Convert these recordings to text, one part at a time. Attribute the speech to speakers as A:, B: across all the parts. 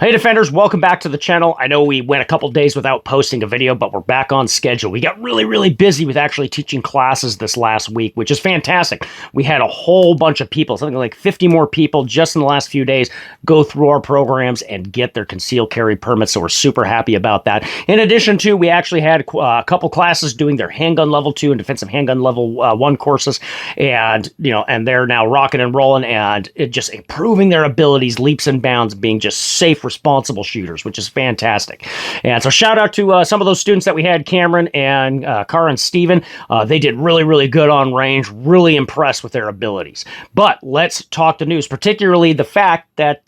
A: Hey Defenders, welcome back to the channel. I know we went a couple days without posting a video, but we're back on schedule. We got really busy with actually teaching classes this last week, which is fantastic. We had a whole bunch of people, something like 50 more people just in the last few days, go through our programs and get their concealed carry permits, so we're super happy about that. In addition to, we actually had a couple classes doing their handgun level 2 and defensive handgun level 1 courses, and and they're now rocking and rolling and just improving their abilities leaps and bounds, being just safe, responsible shooters, which is fantastic. And so shout out to some of those students that we had, Cameron and Cara and Steven. They did really good on range, really impressed with their abilities. But let's talk the news, particularly the fact that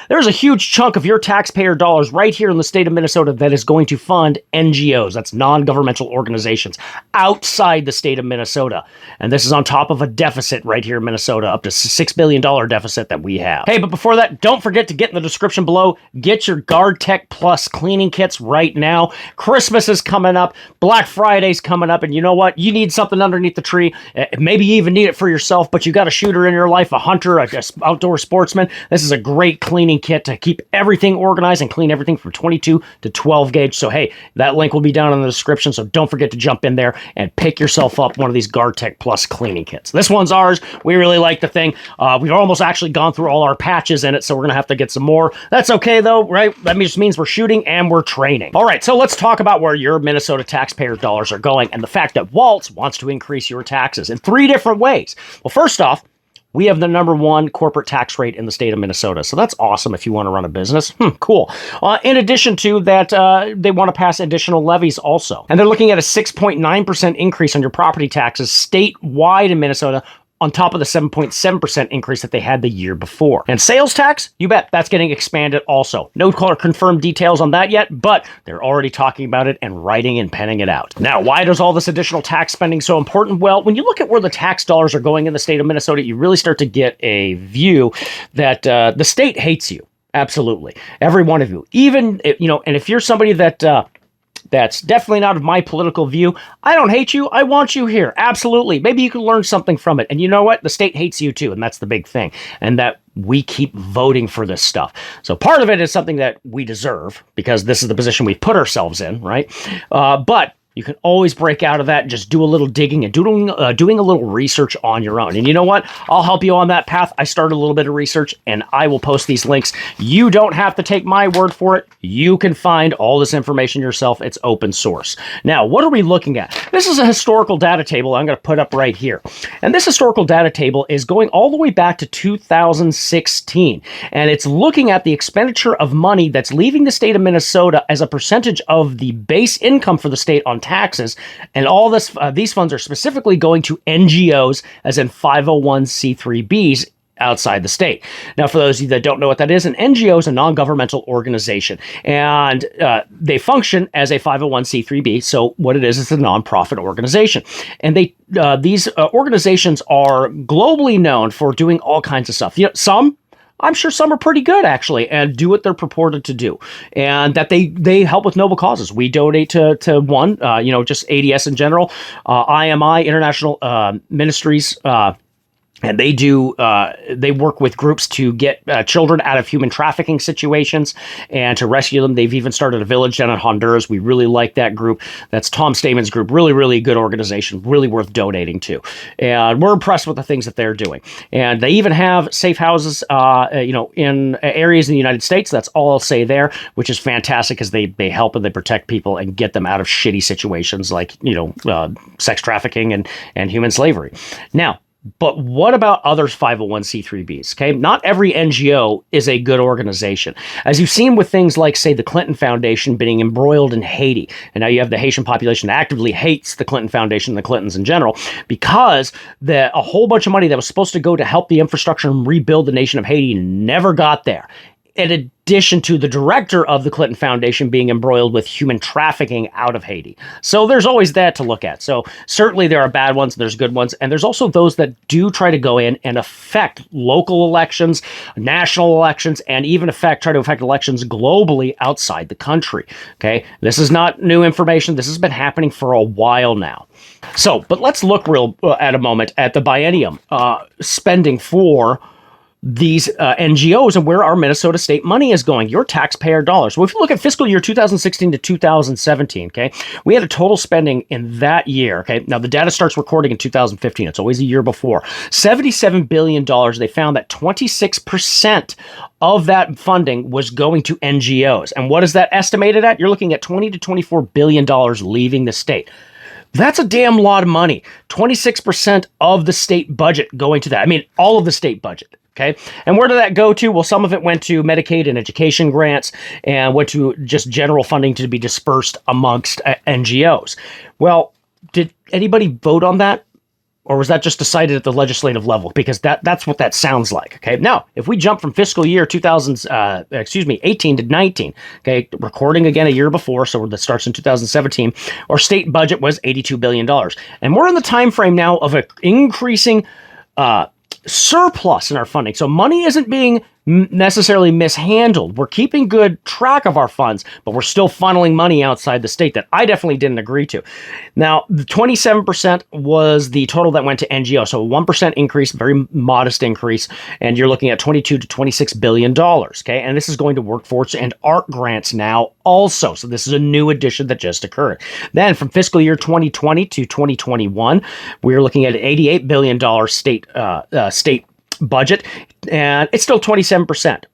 A: there's a huge chunk of your taxpayer dollars right here in the state of Minnesota that is going to fund NGOs, that's non-governmental organizations, outside the state of Minnesota. And this is on top of a deficit right here in Minnesota, up to $6 billion deficit that we have. Hey, but before that, don't forget to get in the description below. Get your Guard Tech Plus cleaning kits right now. Christmas is coming up. Black Friday's coming up. And you know what? You need something underneath the tree. Maybe you even need it for yourself, but you got a shooter in your life, a hunter, a outdoor sportsman. This is a great cleaning kit to keep everything organized and clean everything from 22 to 12 gauge. So, hey, that link will be down in the description. So don't forget to jump in there and pick yourself up one of these Guard Tech Plus cleaning kits. This one's ours. We really like the thing. We've almost actually gone through all our patches in it, so we're going to have to get some more. That's okay, though, right? That just means we're shooting and we're training. All right, so let's talk about where your Minnesota taxpayer dollars are going and the fact that Waltz wants to increase your taxes in 3 different ways. Well, first off, we have the #1 corporate tax rate in the state of Minnesota. So that's awesome if you want to run a business. Cool. In addition to that, they want to pass additional levies also. And they're looking at a 6.9% increase on your property taxes statewide in Minnesota, on top of the 7.7% increase that they had the year before. And sales tax, you bet, that's getting expanded also. No confirmed details on that yet, but they're already talking about it and writing and penning it out. Now, why does all this additional tax spending so important? Well, when you look at where the tax dollars are going in the state of Minnesota, you really start to get a view that the state hates you. Absolutely. Every one of you. Even, and if you're somebody that's definitely not of my political view, I don't hate you. I want you here. Absolutely. Maybe you can learn something from it. And you know what? The state hates you too. And that's the big thing. And that we keep voting for this stuff. So part of it is something that we deserve because this is the position we've put ourselves in, right? But you can always break out of that and just do a little digging and doing a little research on your own. And you know what? I'll help you on that path. I started a little bit of research and I will post these links. You don't have to take my word for it. You can find all this information yourself. It's open source. Now, what are we looking at? This is a historical data table I'm going to put up right here. And this historical data table is going all the way back to 2016. And it's looking at the expenditure of money that's leaving the state of Minnesota as a percentage of the base income for the state on taxes, and all this these funds are specifically going to NGOs, as in 501c3Bs outside the state. Now, for those of you that don't know what that is, an NGO is a non-governmental organization, and they function as a 501c3B. So what it is, it's a nonprofit organization, and these organizations are globally known for doing all kinds of stuff. I'm sure some are pretty good, actually, and do what they're purported to do, and that they help with noble causes. We donate to one, just ADS in general, IMI, International Ministries, and they work with groups to get children out of human trafficking situations and to rescue them. They've even started a village down in Honduras. We really like that group. That's Tom Stamen's group. Really good organization. Really worth donating to. And we're impressed with the things that they're doing. And they even have safe houses, in areas in the United States. That's all I'll say there, which is fantastic because they help and they protect people and get them out of shitty situations like, sex trafficking and human slavery. Now, but what about other 501c3Bs? Okay, not every NGO is a good organization. As you've seen with things like, say, the Clinton Foundation being embroiled in Haiti, and now you have the Haitian population that actively hates the Clinton Foundation and the Clintons in general because a whole bunch of money that was supposed to go to help the infrastructure and rebuild the nation of Haiti never got there. In addition to the director of the Clinton Foundation being embroiled with human trafficking out of Haiti. So there's always that to look at. So certainly there are bad ones, there's good ones, and there's also those that do try to go in and affect local elections, national elections, and even try to affect elections globally outside the country. Okay, this is not new information. This has been happening for a while now. So, but let's look at a moment at the biennium spending for these NGOs and where our Minnesota state money is going, your taxpayer dollars. Well, if you look at fiscal year 2016 to 2017, okay, we had a total spending in that year, okay, now the data starts recording in 2015, it's always a year before, $77 billion. They found that 26% of that funding was going to NGOs. And what is that estimated at? You're looking at $20 to $24 billion leaving the state. That's a damn lot of money. 26% of the state budget going to that. I mean, all of the state budget. Okay. And where did that go to? Well, some of it went to Medicaid and education grants and went to just general funding to be dispersed amongst NGOs. Well, did anybody vote on that? Or was that just decided at the legislative level? Because that's what that sounds like. Okay. Now, if we jump from fiscal year 18 to 19, okay, recording again a year before, so that starts in 2017, our state budget was $82 billion. And we're in the time frame now of an increasing surplus in our funding. So money isn't being necessarily mishandled. We're keeping good track of our funds, but we're still funneling money outside the state that I definitely didn't agree to. Now, the 27% was the total that went to NGO. So a 1% increase, very modest increase, and you're looking at $22 to $26 billion. Okay. And this is going to workforce and art grants now also. So this is a new addition that just occurred. Then from fiscal year 2020 to 2021, we're looking at an $88 billion state budget, and it's still 27%.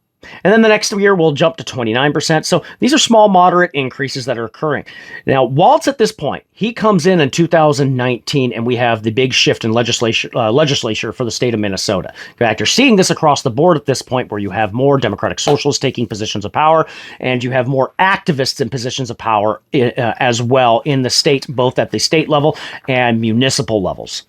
A: And then the next year we'll jump to 29%. So these are small, moderate increases that are occurring. Now, Waltz at this point, he comes in 2019, and we have the big shift in legislature for the state of Minnesota. In fact, you're seeing this across the board at this point, where you have more Democratic Socialists taking positions of power, and you have more activists in positions of power as well in the state, both at the state level and municipal levels.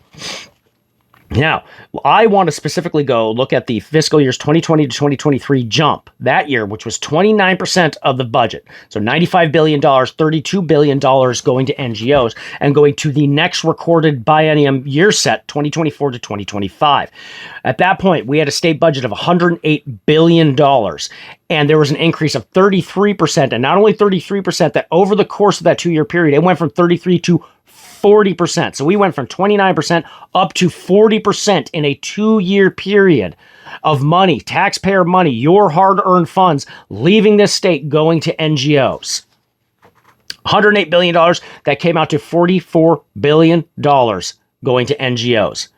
A: Now, I want to specifically go look at the fiscal years 2020 to 2023 jump that year, which was 29% of the budget. So $95 billion, $32 billion going to NGOs and going to the next recorded biennium year set, 2024 to 2025. At that point, we had a state budget of $108 billion. And there was an increase of 33%. And not only 33%, that over the course of that 2-year period, it went from 33 to 40%. So we went from 29% up to 40% in a 2-year period of money, taxpayer money, your hard-earned funds leaving this state going to NGOs. $108 billion, that came out to $44 billion going to NGOs.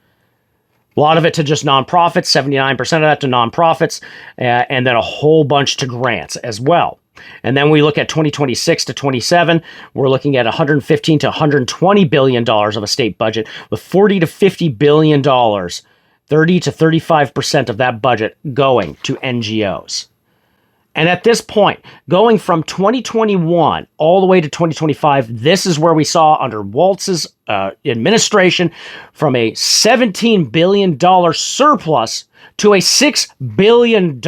A: A lot of it to just nonprofits, 79% of that to nonprofits, and then a whole bunch to grants as well. And then we look at 2026 to 27, we're looking at $115 to $120 billion of a state budget, with $40 to $50 billion, 30 to 35% of that budget going to NGOs. And at this point, going from 2021 all the way to 2025, this is where we saw under Waltz's administration from a $17 billion surplus to a $6 billion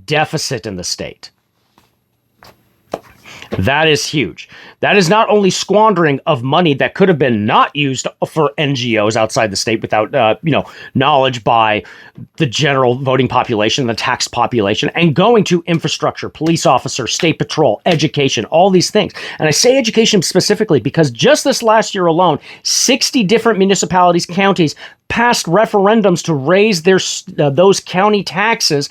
A: deficit in the state. That is huge. That is not only squandering of money that could have been not used for NGOs outside the state without, knowledge by the general voting population, the tax population, and going to infrastructure, police officers, state patrol, education, all these things. And I say education specifically because just this last year alone, 60 different municipalities, counties passed referendums to raise those county taxes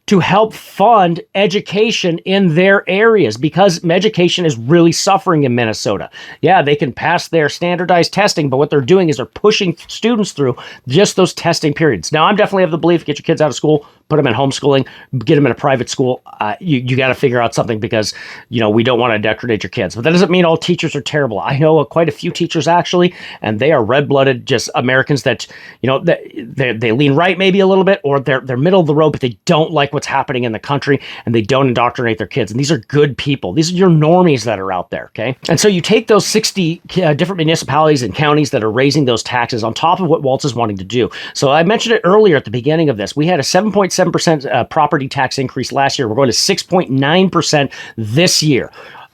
A: to help fund education in their areas, because education is really suffering in Minnesota. Yeah, they can pass their standardized testing, but what they're doing is they're pushing students through just those testing periods. Now, I'm definitely of the belief, get your kids out of school, put them in homeschooling, get them in a private school. You got to figure out something, because, we don't want to indoctrinate your kids. But that doesn't mean all teachers are terrible. I know quite a few teachers, actually, and they are red-blooded, just Americans that, they lean right maybe a little bit, or they're middle of the road, but they don't like what's happening in the country, and they don't indoctrinate their kids. And these are good people. These are your normies that are out there, okay? And so you take those 60 different municipalities and counties that are raising those taxes on top of what Waltz is wanting to do. So I mentioned it earlier at the beginning of this. We had a 7.7% property tax increase last year. We're going to 6.9% this year,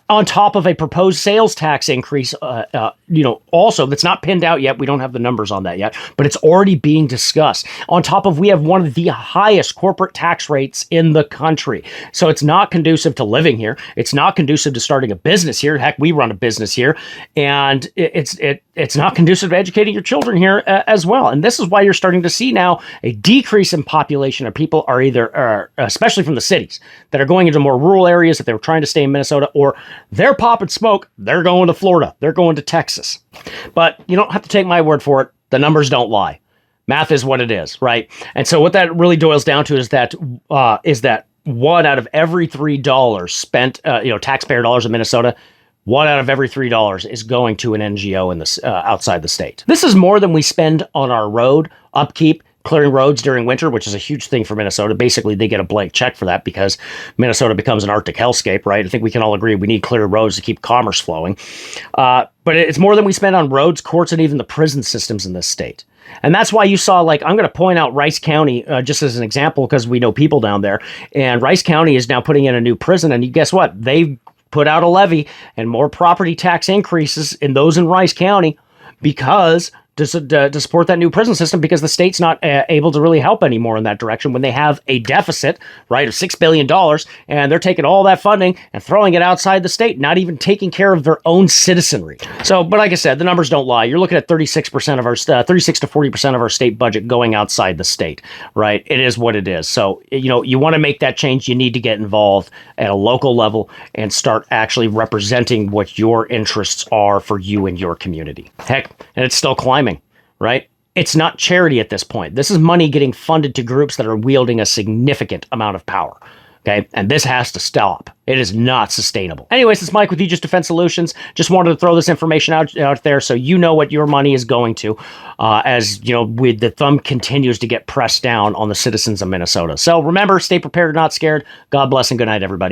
A: on top of a proposed sales tax increase, also that's not pinned out yet. We don't have the numbers on that yet, but it's already being discussed. On top of, we have one of the highest corporate tax rates in the country. So it's not conducive to living here. It's not conducive to starting a business here. Heck, we run a business here, and it's not conducive to educating your children here as well. And this is why you're starting to see now a decrease in population of people are either, especially from the cities, that are going into more rural areas if they were trying to stay in Minnesota, or they're popping smoke, they're going to Florida, they're going to Texas. But you don't have to take my word for it. The numbers don't lie. Math is what it is, right? And so what that really boils down to is that one out of every $3 spent, taxpayer dollars in Minnesota, one out of every $3 is going to an NGO in the outside the state. This is more than we spend on our road upkeep, clearing roads during winter, which is a huge thing for Minnesota. Basically, they get a blank check for that because Minnesota becomes an Arctic hellscape, right? I think we can all agree we need clear roads to keep commerce flowing. But it's more than we spend on roads, courts, and even the prison systems in this state. And that's why you saw, I'm going to point out Rice County just as an example because we know people down there. And Rice County is now putting in a new prison. And guess what? They've put out a levy and more property tax increases in those in Rice County because to support that new prison system, because the state's not able to really help anymore in that direction when they have a deficit, right, of $6 billion, and they're taking all that funding and throwing it outside the state, not even taking care of their own citizenry. So, but like I said, the numbers don't lie. You're looking at 36% of our 36 to 40% of our state budget going outside the state, right? It is what it is. So, you want to make that change, you need to get involved at a local level and start actually representing what your interests are for you and your community. Heck, and it's still climbing. Right? It's not charity at this point. This is money getting funded to groups that are wielding a significant amount of power. Okay? And this has to stop. It is not sustainable. Anyways, it's Mike with Aegis Defense Solutions. Just wanted to throw this information out there so you know what your money is going to as, the thumb continues to get pressed down on the citizens of Minnesota. So remember, stay prepared, not scared. God bless and good night, everybody.